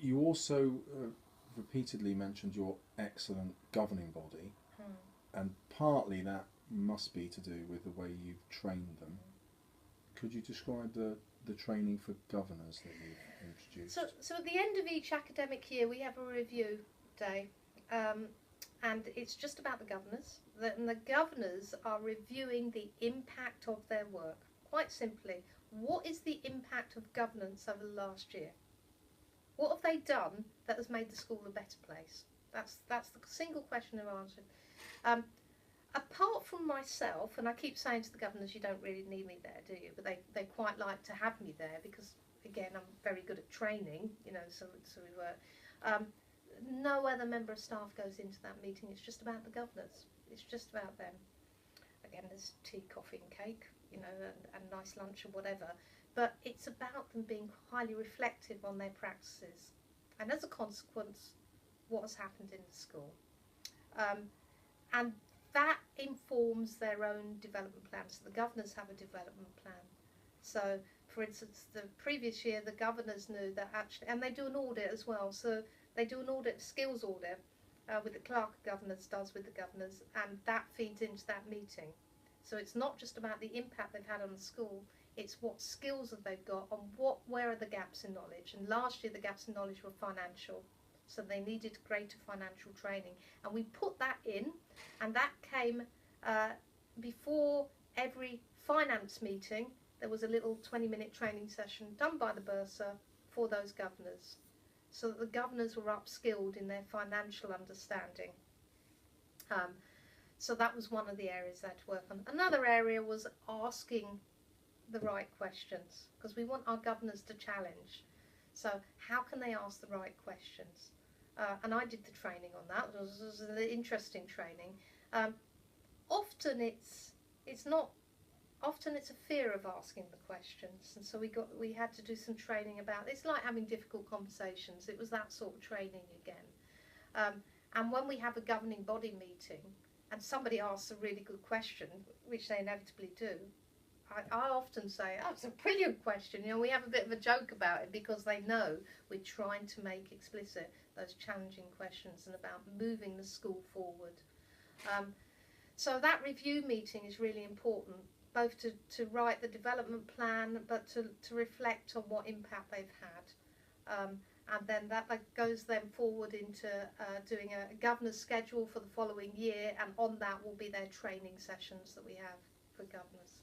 You also repeatedly mentioned your excellent governing body, and partly that must be to do with the way you've trained them. Could you describe the training for governors that you've introduced? So at the end of each academic year we have a review day, and it's just about the governors. And the governors are reviewing the impact of their work. Quite simply, what is the impact of governance over the last year? What have they done that has made the school a better place? That's the single question I've answered. Apart from myself, and I keep saying to the governors, you don't really need me there, do you? But they quite like to have me there because, again, I'm very good at training, you know, so we were. No other member of staff goes into that meeting. It's just about the governors. It's just about them. Again, there's tea, coffee and cake, you know, and nice lunch or whatever. But it's about them being highly reflective on their practices. And as a consequence, what has happened in the school. And that informs their own development plan. So the governors have a development plan. So, for instance, the previous year, the governors knew that actually, and they do an audit as well. So they do an audit, skills audit, with the clerk of governors does with the governors, and that feeds into that meeting. So it's not just about the impact they've had on the school, it's what skills have they've got, and where are the gaps in knowledge. And last year the gaps in knowledge were financial. So they needed greater financial training. And we put that in, and that came before every finance meeting. There was a little 20-minute training session done by the bursar for those governors, so that the governors were upskilled in their financial understanding. So that was one of the areas they had to work on. Another area was asking the right questions, because we want our governors to challenge. So how can they ask the right questions? And I did the training on that. It was an interesting training. Often it's a fear of asking the questions, and so we had to do some training about it. It's like having difficult conversations. It was that sort of training again. And when we have a governing body meeting and somebody asks a really good question, which they inevitably do, I often say, oh, it's a brilliant question. You know, we have a bit of a joke about it because they know we're trying to make explicit those challenging questions and about moving the school forward. So that review meeting is really important, both to write the development plan, but to reflect on what impact they've had. And then that goes them forward into doing a governor's schedule for the following year, and on that will be their training sessions that we have for governors.